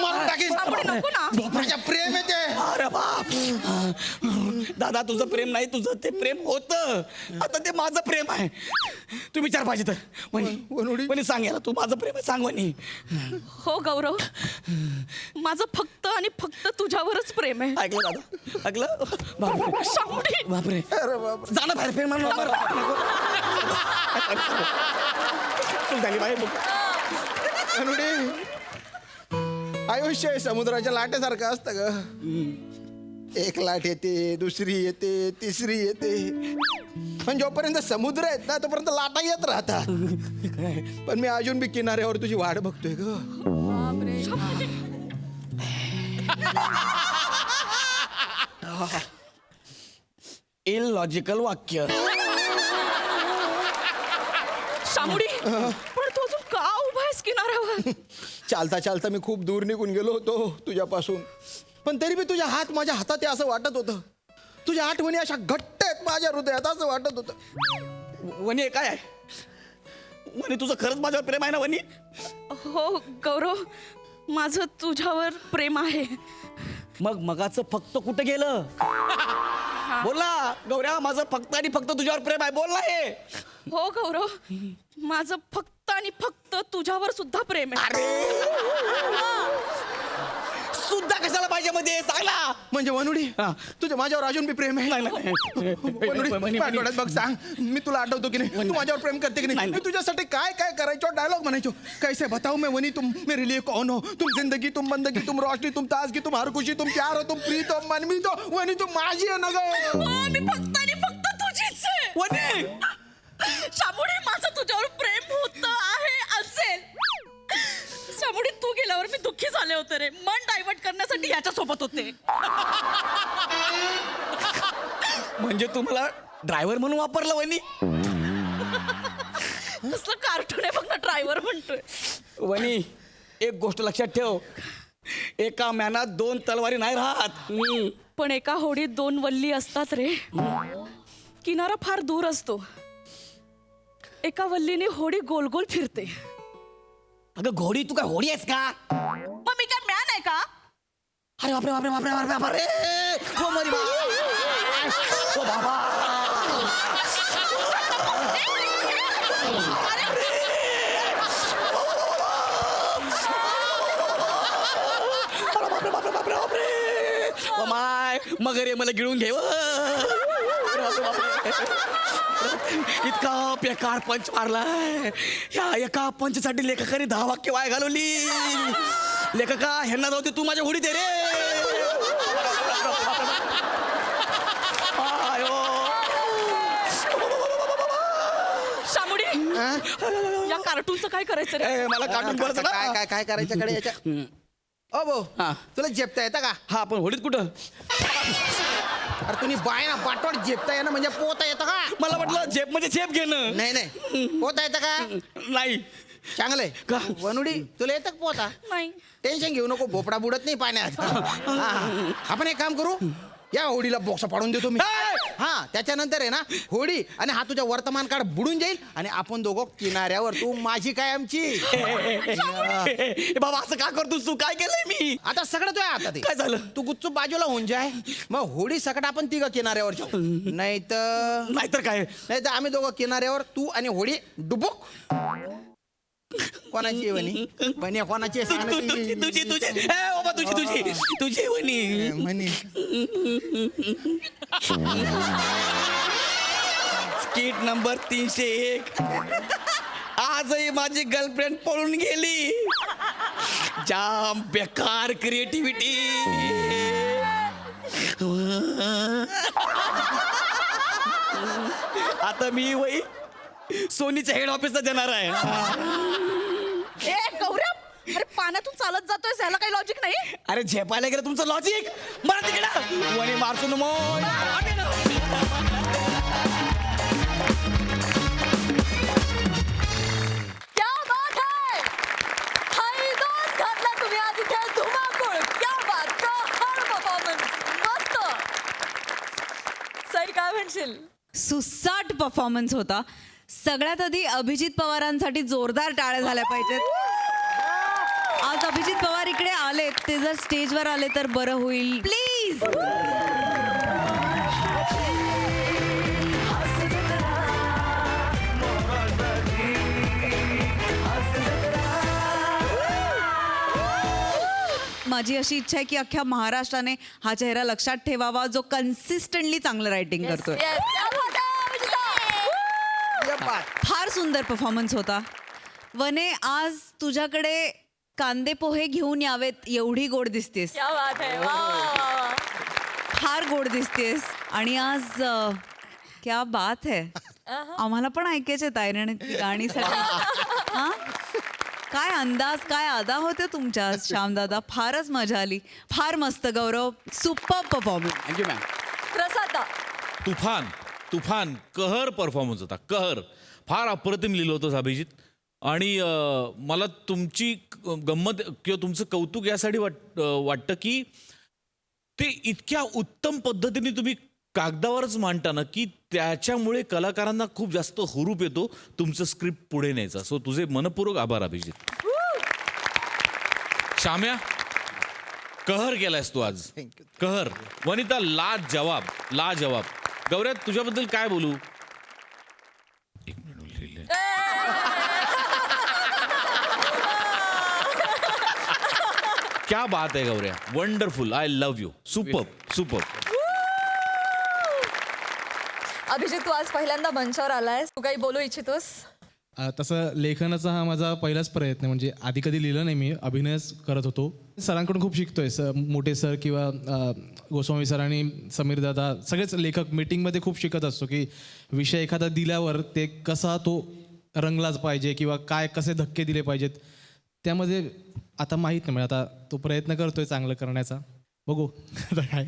मारून टाकीन. शामुडी नको ना. माझ्या प्रेम येते. अरे बाप दादा तुझं प्रेम नाही, तुझं ते प्रेम होतं. आता ते माझं प्रेम आहे. तू विचार पाहिजे तर वनुडी. पण सांग याला तू माझं प्रेम आहे सांग वनी. हो गौरव माझं फक्त आणि फक्त तुझ्यावरच प्रेम आहे. ऐकलं दादा ऐकलं. बापरे शामुडी बापरे अरे बाप. जाणं बाहेर फेर म्हणून झाली बाहेर. वनुडी, आयुष्य आहे समुद्राच्या लाटेसारखं असतं ग. एक लाट येते, दुसरी येते, तिसरी येते. पण जोपर्यंत समुद्र आहेत ना तोपर्यंत लाटा येत राहतात. पण मी अजून बी किनाऱ्यावर तुझी वाट बघतोय ग. इलॉजिकल वाक्य. शामुडी पण तू अजून का उभा आहेस किनाऱ्यावर? चालता चालता मी खूप दूर निघून गेलो होतो तुझ्यापासून. पण तरी बी तुझ्या हात माझ्या हातात आहे असं वाटत होतं. तुझ्या आठवणी अशा घट्ट आहेत माझ्या हृदयात असं वाटत होतं. वनी काय आहे? वनी तुझं खरंच माझ्यावर प्रेम आहे ना वनी? हो गौरव, माझं तुझ्यावर प्रेम आहे. मग मगाचं फक्त कुठं गेलं? बोल ना गौऱ्या, माझं फक्त आणि फक्त तुझ्यावर प्रेम आहे, बोल ना हे. हो गौरव, माझं फक्त आणि फक्त तुझ्यावर सुद्धा प्रेम आहे. सुद्धा कशाला पाहिजे मध्ये सांग ना. म्हणजे वनुडी हा. तुझ्या माझ्यावर अजून बी प्रेम आहे? नाही, नाही, नाही. वनुडी, वनी, माझ्या डोळ्यात बघ, सांग मी तुला आठवतो की नाही? तू माझ्यावर प्रेम करते की नाही? नाही. मी तुझ्यासाठी काय काय करायचो, डायलॉग म्हणायचो. कैसे बताऊ मैं वनी, तुम मेरे लिए कौन हो, तुम जिंदगी, तुम बंदगी, तुम रोशनी, तुम ताजगी, तुम हर खुशी, तुम प्यार हो, तुम प्रीत हो, मनमी तो वनी, तू माझी आहे ना गं. मी फक्त आणि फक्त तुझीच आहे. वनी शामुडी, माझं तुझ्यावर प्रेम होत आहे असेल. शामुडी, तू गेल्यावर मी दुःखी झाले होते रे. मन डायव्हर्ट करण्यासाठी याच्या सोबत होते. म्हणजे तू मला ड्रायव्हर म्हणून वापरलं वनी? कसलं कार्टून आहे बघ ना, ड्रायव्हर म्हणतोय. वनी एक गोष्ट लक्षात ठेव, एका म्यानात 2 तलवारी नाही राहत. पण एका होडीत 2 वल्ली असतात रे. किनारा फार दूर असतो. एका वल्लीने होडी गोल गोल फिरते. अगं घोडी, तू काय होडी आहेस का? मग मी काय मॅन आहे का? अरे बापरे बापरे बापरे बापरे बापरे. ओ मरी बा. ओ बाबा. बापरे बापरे बापरे बापरे. ओ माय, मगर ये मला गिळून घे. इतका बेकार पंच मारलाय. या एका पंचसाठी लेखकाने 10 वाक्य वाया घालवली. लेखका, ह्यांना जाऊ दे, तू माझ्या होडीत आहे रे. आयो. शामुडी, या कार्टूनचं काय करायचं रे? ए, मला काढून बोलायचं काय ना. काय काय करायचं कडे याच्या? ओ भाऊ, हा. तुला जेपता येतं का? हा, पण होडीत कुठं? अरे तुम्ही बायना बाटोड जेपता येणं म्हणजे पोता येतं का? मला वाटलं झेप म्हणजे झेप घेणं. नाही नाही, पोता येतं का? नाही. चांगलंय का? वनुडी, तुला येतं का पोता? नाही. टेन्शन घेऊ नको, भोपडा बुडत नाही पाण्यात. हा. आपण एक काम करू, या होडीला बॉक्स पाडून देतो मी. हा, त्याच्यानंतर आहे ना होडी आणि हा तुझ्या वर्तमान काळ बुडून जाईल आणि आपण दोघं किनाऱ्यावर, तू माझी काय आमची. ए, बाबा असं का करतोस तू? काय केलंय मी? आता सगळं तुझ्या हातात आहे. काय झालं? तू गुच्चूप बाजूला होऊन जाय, मग होडी सकट आपण तिघं किनाऱ्यावर जाऊ. नाही तर नाहीतर काय? आम्ही दोघं किनाऱ्यावर, तू आणि होडी डुबुक. कोणाची आहे वनी? वनी कोणाची आहे सांग ना तुझी ती. तुझी तुझी. ए बाबा, तुझी वनी. म्हणी. Skit number 301. आजही माझी गर्लफ्रेंड पळून गेली. जाम बेकार क्रिएटिव्हिटी. आता मी वही सोनीच्या हेड ऑफिसला देणार आहे. ए गौरव, अरे पाण्यातून चालत जातोय, याला काही लॉजिक नाही. अरे झेपायला गेलं तुमचं लॉजिक. मला तिकडे वणी मारसून मोन. क्या बात है! हाय दोस्त, घातला तुम्ही आज इथे धुमाकूळ. क्या बात, का हर परफॉर्मन्स मस्त. सर काय म्हणशील? सुसाट परफॉर्मन्स होता. सगळ्यात आधी अभिजित पवारांसाठी जोरदार टाळ्या झाल्या पाहिजेत. आज अभिजित पवार इकडे आलेत, ते जर स्टेजवर आले तर बरं होईल, प्लीज. माझी अशी इच्छा आहे की अख्ख्या महाराष्ट्राने हा चेहरा लक्षात ठेवावा, जो कन्सिस्टंटली चांगलं रायटिंग करतोय. Yes, क्या बात है, अभिजिता. या बात. फार सुंदर परफॉर्मन्स होता. वने, आज तुझ्याकडे कांदे पोहे घेऊन यावेत एवढी गोड दिसतेस. क्या बात है, वा वा वा. फार गोड दिसतेस. आणि आज क्या बात है, आम्हाला पण ऐकायचे तायराणी गाणी सगळी. हा, काय अंदाज, काय अदा होते तुमच्या श्यामदादा. फारच मजा आली. फार मस्त Gaurav, super performance. Thank you ma'am. प्रसादा. तुफान कहर परफॉर्मन्स होता. कहर. फार अप्रतिम लिहिलं होतं अभिजित. आणि मला तुमची गंमत किंवा तुमचं कौतुक यासाठी वाटतं की ते इतक्या उत्तम पद्धतीने तुम्ही कागदावरच मांडता ना की त्याच्यामुळे कलाकारांना खूप जास्त हुरूप येतो तुमचं स्क्रिप्ट पुढे न्यायचा. सो तुझे मनपूर्वक आभार अभिजित. श्याम्या, कहर केलायस तू आज. कहर. वनिता, ला जवाब. गौऱ्या, तुझ्याबद्दल काय बोलू? एक मिनिट लिहिलंय. क्या बात आहे गौऱ्या, wonderful. I love you. Super. Abhijit, तू आज पहिल्यांदा मंचावर आलायस, तू काही बोलू इच्छितोस? तसं लेखनाचा हा माझा पहिलाच प्रयत्न आहे. म्हणजे आधी कधी लिहिलं नाही मी, अभिनयच करत होतो. सरांकडून खूप शिकतोय. मोठे सर किंवा गोस्वामी सर आणि समीर दादा, सगळेच लेखक मीटिंगमध्ये खूप शिकत असतो की विषय एखादा दिल्यावर ते कसा तो रंगलाच पाहिजे किंवा काय कसे धक्के दिले पाहिजेत. त्यामध्ये आता माहीत नाही, म्हणजे आता तो प्रयत्न करतोय चांगलं करण्याचा. बघू आता काय.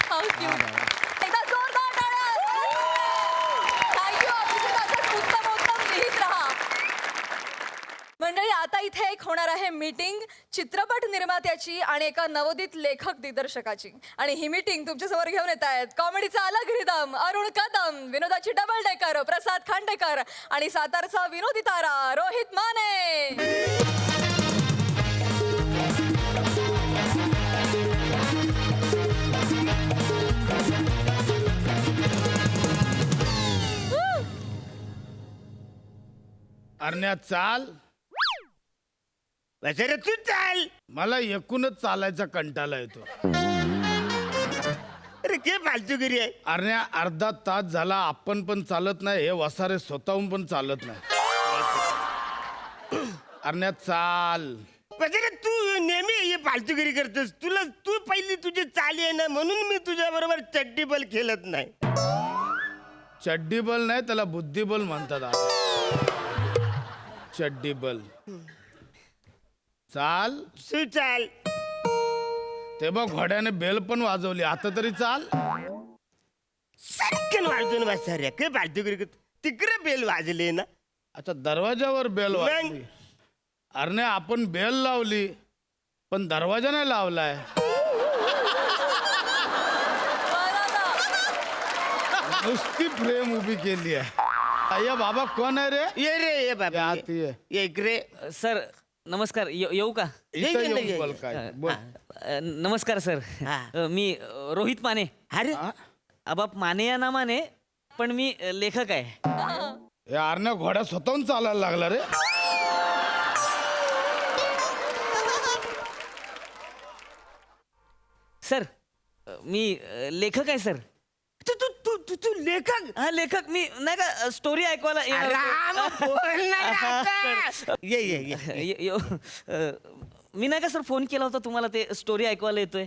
How cute. एकदा जोरदार टाळ्या. Thank you, Abhijit. असंच उत्तम लिहित राहा. मंडळी, आता इथे एक होणार आहे मीटिंग चित्रपट निर्मात्याची आणि एका नवोदित लेखक दिग्दर्शकाची. आणि ही मीटिंग तुमच्यासमोर घेऊन येत आहेत कॉमेडीचा अलग रिदम अरुण कदम, विनोदाची डबल डेकर प्रसाद खांडेकर आणि सातारचा विनोदी तारा रोहित माने. अरण्या, चाल. रे तू चाल. मला एकूणच चालायचा कंटाळा येतो. अरे काय फालतूगिरी आहे. अरण्या, अर्धा तास झाला आपण पण चालत नाही, हे वसारे स्वतःहून पण चालत नाही. अरण्या, चाल. तू नेहमी हे फालतूगिरी करतोस. तू पहिली तुझी चाल आहे ना, म्हणून मी तुझ्या बरोबर चड्डीबल खेळत नाही. चड्डीबल नाही, त्याला बुद्धिबल म्हणतात. चड्डीबल. चाल. चाल. ते बघ, घोड्याने बेल पण वाजवली. आता तरी चाल. सारखं वाजून बसा काय फालतूगिरी. तिकडे बेल वाजली ना. अच्छा, दरवाजावर बेल वाजली. अरे आपण बेल लावली पण दरवाजा नाही लावलाय. नुसती फ्रेम उभी केली आहे. अय्या बाबा, कोण आहे रे? ये बाबा, ये इकडे. सर नमस्कार. येऊ का? इथं येऊन बोल काय. बोल. नमस्कार सर. मी रोहित माने. अरे अबाप माने या नामाने, पण मी लेखक आहे. हे अरण्या घोड्या स्वतःहून चालायला लागला रे. सर मी लेखक आहे सर. तू लेखक? हा लेखक. मी नाही का स्टोरी ऐकवायला मी नाही का सर फोन केला होता तुम्हाला, ते स्टोरी ऐकवायला येतोय.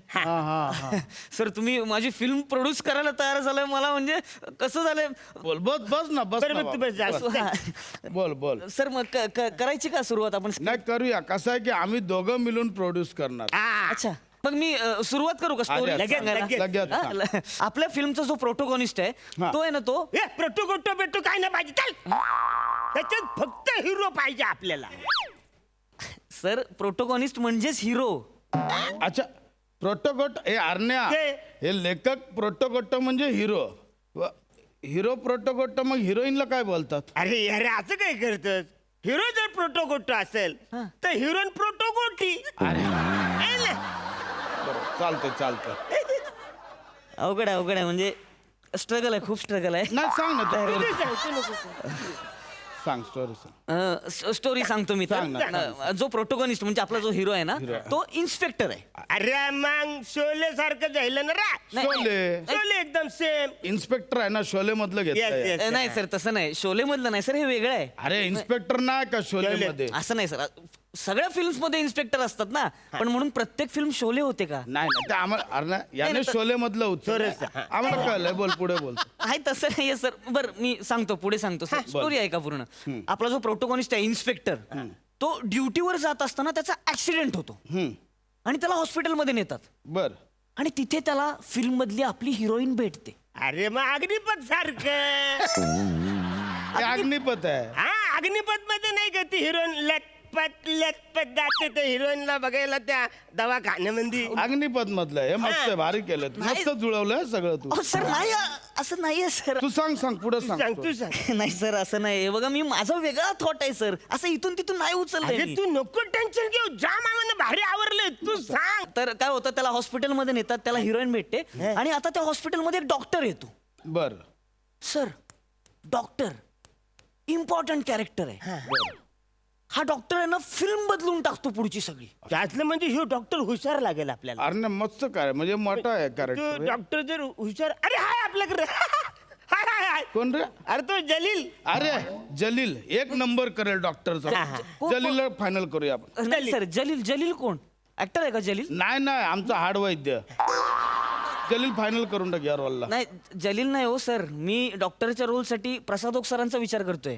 सर तुम्ही माझी फिल्म प्रोड्यूस करायला तयार झालाय. मला म्हणजे कसं झालंय. बोल. बस ना. बोल बोल. सर मग करायची का सुरुवात आपण? नाही, करूया. कसं आहे की आम्ही दोघं मिळून प्रोड्यूस करणार. अच्छा, मग मी सुरुवात करू का स्टोरी? लगेच. आपल्या फिल्मचा जो प्रोटोगॉनिस्ट आहे तो आहे ना, तो प्रोटोगोटो बेटो काय नाही पाहिजे. चल, त्याच्यात फक्त हिरो पाहिजे आपल्याला. सर प्रोटोगॉनिस्ट म्हणजेच हिरो. अच्छा, प्रोटोगोट हे अरण्या, हे लेखक. प्रोटोगोटो म्हणजे हिरो. हिरो प्रोटोगोटो, मग हिरोईनला काय बोलतात? अरे अरे, असं काय करतात? हिरो जर प्रोटोगोटो असेल तर हिरोईन प्रोटोगोटी. चालतंय. अवघड आहे म्हणजे स्ट्रगल आहे, खूप स्ट्रगल आहे. नाही, सांग ना. सांग स्टोरी सांग. स्टोरी सांगतो मी. सांग ना. जो प्रोटोगॉनिस्ट म्हणजे आपला जो हिरो आहे ना, तो इन्स्पेक्टर आहे. अरे मग शोले सारखं झालं ना रा. शोले एकदम सेम. इन्स्पेक्टर आहे ना, शोले मधलं घेत. नाही सर, तसं नाही. शोले मधलं नाही सर, हे वेगळं आहे. अरे इन्स्पेक्टर नाही का शोले मध्ये? असं नाही सर, सगळ्या फिल्म्स मध्ये इन्स्पेक्टर असतात ना, पण म्हणून प्रत्येक फिल्म शोले होते का? नाही, ते आम्हाला याने शोले मधलं उत्तर आम्हाला कळलंय. बोल, पुढे बोल. आहे तसं नाहीये सर. बरं मी सांगतो, पुढे सांगतो सर. स्टोरी आहे का पूर्ण? आपला जो प्रोटोगॉनिस्ट आहे इन्स्पेक्टर, तो ड्युटीवर जात असताना त्याचा ऍक्सिडेंट होतो आणि त्याला हॉस्पिटलमध्ये नेतात. बर. आणि तिथे त्याला फिल्म मधली आपली हिरोईन भेटते. अरे मग अग्निपथ सारखं. अग्निपथ आहे. हा, अग्निपथ मध्ये नाही का ती हिरोईन पतल्यात पदार्थ ते हिरोईनला बघायला त्या दवाखान्यामध्ये. अग्निपथ मधलं हे मस्त आहे, भारी केलं मस्त जुळवलंय सगळं तू. सर नाही असं नाहीये सर. तू सांग पुढे सांग सांग तू सांग. नाही सर असं नाही बघा, मी माझा वेगळा थॉट आहे सर. असं इथून तिथून नाही अरे उचललंय तू नको टेन्शन घेऊ, जाम आम्हाला भारी आवरले. तू सांग. तर काय होतं, त्याला हॉस्पिटलमध्ये नेतात, त्याला हिरोईन भेटते आणि आता त्या हॉस्पिटलमध्ये एक डॉक्टर येतो. बर सर डॉक्टर इम्पॉर्टंट कॅरेक्टर आहे. हा डॉक्टर आहे ना, फिल्म बदलून टाकतो पुढची सगळी. त्यातलं म्हणजे ह्यो डॉक्टर हुशार लागेल आपल्याला. अरे मस्त काय म्हणजे मोठा आहे तो कॅरेक्टर. डॉक्टर जर हुशार, अरे हाय आपल्याकडे. हाय हाय हाय. कोण रे? अरे तो जलील. अरे जलील एक नंबर करेल डॉक्टरचा. जलीलला फायनल करूया आपण. नाही सर, जलील कोण ऍक्टर आहे का जलील? नाही आमचा हाड वैद्य जलील फायनल करून टाक यार वल्ला. नाही जलील नाही हो सर, मी डॉक्टरच्या रोलसाठी प्रसाद ओक सरांचा विचार करतोय.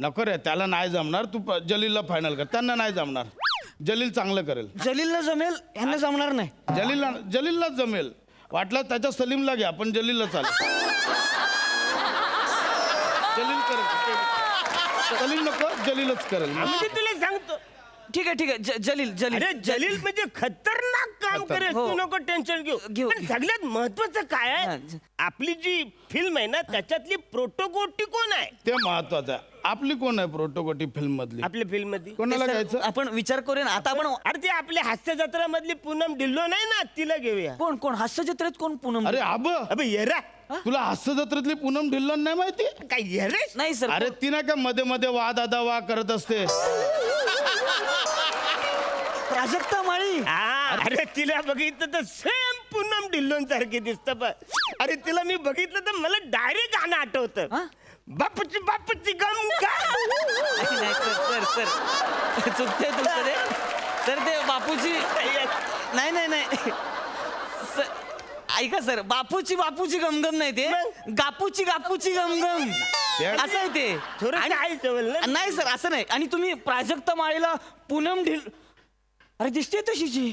नको रे, त्याला नाही जमणार. तू जलीलला फायनल कर. त्यांना नाही जमणार. जलील चांगलं करेल. जलीलला जमेल, यांना जमणार नाही. जलीललाच जमेल. वाटलं त्याच्या सलीमला घ्या, पण जलीलला चालेल. जलील करेल. सलीम नको, जलीलच करेल. म्हणजे तुला सांगतो. ठीक आहे जलील. अरे जलील म्हणजे खतरनाक काम करेल. हो. तू नको टेन्शन घेऊ. पण सगळ्यात महत्वाचं काय आहे, आपली जी फिल्म आहे ना त्याच्यातली प्रोटोगोटी कोण आहे ते महत्वाचं आहे. आपली कोण आहे प्रोटोगोटी फिल्म मधली? आपल्या फिल्म मध्ये? कोणाला घ्यायचं? आपण विचार करूया ना आता. आपण अरे ते आपल्या हास्य जत्रा मधली पूनम ढिल्लो नाही ना, तिला घेऊया. कोण हास्य जत्रेत कोण पूनम? अरे अबे येरा, तुला हास्य जत्रेतली पूनम ढिल्लन नाही माहिती? काय येरे? नाही सर. अरे ती नाही का मध्ये मध्ये वा दादा वा करत असते. प्राजक्ता माळी. अरे तिला बघितलं तर सेम पूनम ढिल्लोन सारखी दिसत. अरे तिला मी बघितलं तर मला डायरेक्ट गाणं आठवतं. बापूची गम गा. नाही सर चुकते तुमचं ते. सर ते बापूची नाही सर, ऐका सर, बापूची गमगम नाही ते, गापूची गमगम असं आहे ते. नाही सर असं नाही. आणि तुम्ही प्राजक्ता माळीला पूनम ढिल, अरे दिसते तशीची.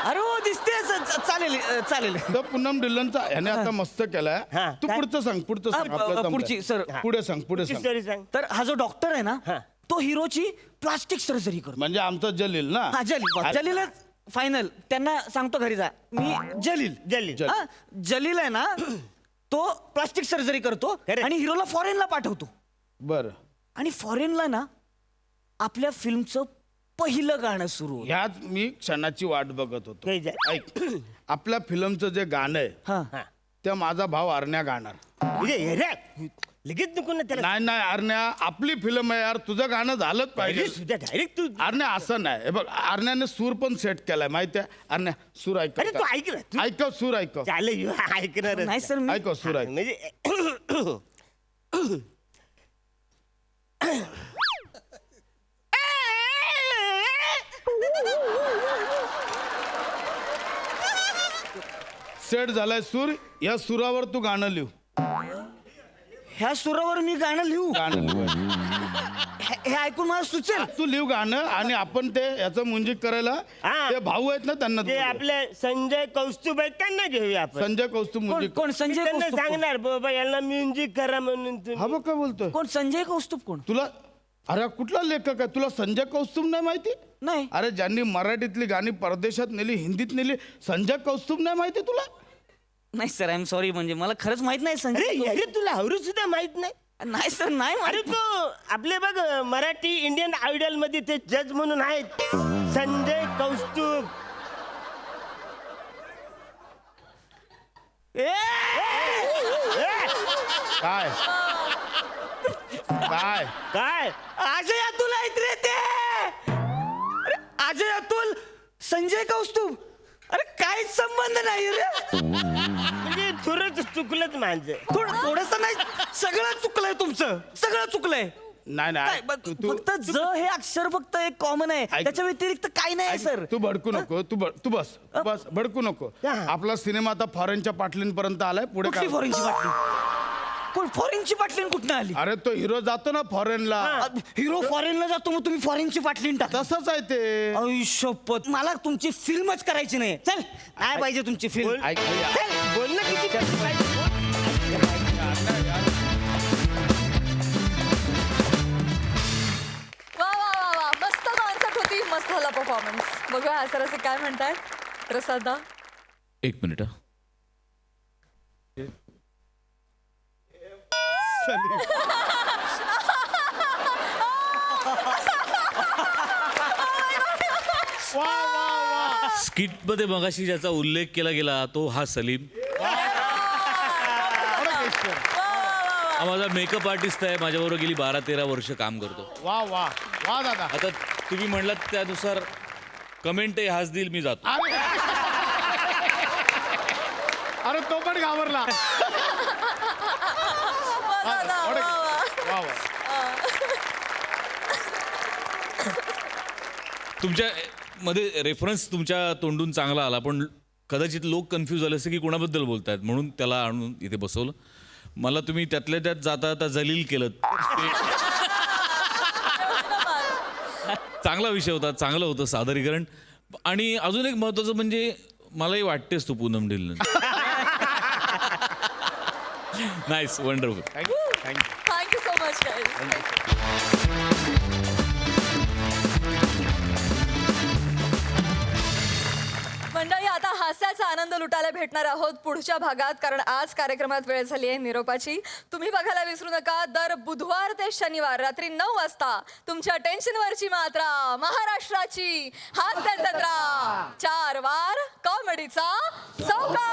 अरे हो दिसते. चालेल. तर पूनम ढिल्लनचा याने आता मस्त केलाय. तू पुढचं सांग. आपलं जमलंय. पुढची सर. पुढे सांग. तर हा जो डॉक्टर आहे ना, तो हिरोची प्लास्टिक सर्जरी करतो. म्हणजे आमचा जलील ना? हा जलील फायनल. त्यांना सांगतो घरी जा, मी जलील. हा, जलील आहे ना, तो प्लास्टिक सर्जरी करतो आणि हिरोला फॉरेनला पाठवतो. बर. आणि फॉरेनला ना आपल्या फिल्मचं पहिलं गाणं सुरू. ह्याच मी क्षणाची वाट बघत होतो. ऐक, आपल्या फिल्मचं जे गाणं आहे ते माझा भाव अरण्या गाणार. लगेच नको ना त्याला. नाही अरण्या, आपली फिल्म आहे यार, तुझं गाणं झालंच पाहिजे. डायरेक्ट तू. अरण्या असं नाही. हे बघ, अरण्याने सूर पण सेट केलाय माहितीये. अरण्या सूर ऐक. अरे तू ऐक ना. ऐकव सूर ऐकव. चालेल ऐकणार. नाही सर मी ऐकव सूर ऐक. म्हणजे सेट झालाय सूर. या सुरावर तू गाणं लिहू. ह्या सुरावर मी गाणं लिहू? हे ऐकून मला सुचेल. तू लिहू गाणं आणि आपण ते याचं म्युझिक करायला ते भाऊ आहेत ना त्यांना. ते आपले संजय कौस्तुभ आहेत त्यांना घेऊया आपण. संजय कौस्तुभ म्युझिक. कोण संजय त्यांना कौस्तुभ? सांगणार बाबा यांना म्युझिक करा म्हणून. हा बघ काय बोलतोय. कोण संजय कौस्तुभ कोण? तुला अरे कुठला लेखक आहे? तुला संजय कौस्तुभ नाही माहिती? नाही. अरे ज्यांनी मराठीतली गाणी परदेशात नेली, हिंदीत नेली, संजय कौस्तुभ नाही माहिती तुला? नाही सर, आय एम सॉरी. म्हणजे मला खरंच माहित नाही संजय. अरे तुला आवरू सुद्धा माहित नाही? नाही सर नाही. अरे तो आपले बघ मराठी इंडियन आयडल मध्ये ते जज म्हणून आहेत, संजय कौस्तुभ. काय काय काय अजय अतुल आहेत रे ते. अरे अजय अतुल, संजय कौस्तुभ. अरे काहीच संबंध नाही रे. म्हणजे थोडंच चुकलंच माझं. थोडस नाही, सगळं चुकलंय तुमचं. सगळं चुकलंय. नाही फक्त ज हे अक्षर फक्त एक कॉमन आहे, त्याच्या व्यतिरिक्त काही नाही सर. तू भडकू नको. तू बस भडकू नको. आपला सिनेमा आता फॉरेनच्या पाटलींपर्यंत आलाय. पुढे कुठली फॉरेनची बाटली? कोण फॉरेनची बाटली कुठनं आली? अरे तो हिरो जातो ना फॉरेनला. हिरो फॉरेनला जातो, मग तुम्ही फॉरेनची बाटली टाकता? तसंच आहे ते. आयुष्यपत, मला तुमची फिल्मच करायची नाही. चल, काय पाहिजे तुमची फिल्म? ऐक बोल ना किती. वा वा वा वा रसिकचा परफॉर्मन्स बघूया हास्य रसिक काय म्हणतायत. प्रसादा. एक मिनिट हा. स्किट मध्ये मगाशी ज्याचा उल्लेख केला गेला तो हा सलीम. हा माझा मेकअप आर्टिस्ट आहे, माझ्याबरोबर गेली 12-13 वर्ष काम करतो. वा वा वा दादा. आता तुम्ही म्हणलात त्यानुसार कमेंट हाच देईल, मी जातो. अरे तो पण घाबरला. वा वा. तुमच्या मध्ये रेफरन्स तुमच्या तोंडून चांगला आला, पण कदाचित लोक कन्फ्यूज झाले असे की कोणाबद्दल बोलतायत, म्हणून त्याला आणून इथे बसवलं. मला तुम्ही त्यातल्या त्यात जाता जलील केलं. चांगला विषय होता, चांगलं होतं सादरीकरण. आणि अजून एक महत्वाचं म्हणजे मलाही वाटतेस तू Poonam Dhillon. Nice, wonderful. Thank you so much guys. मंडळी आता हास्याचा आनंद लुटायला भेटणार आहोत पुढच्या भागात, कारण आज कार्यक्रमात वेळ झाली आहे निरोपाची. तुम्ही बघायला विसरू नका दर बुधवार ते शनिवार रात्री 9 वाजता तुमच्या टेन्शनवरची मात्रा महाराष्ट्राची हास्य जत्रा. 4 वार कॉमेडीचा चौकार.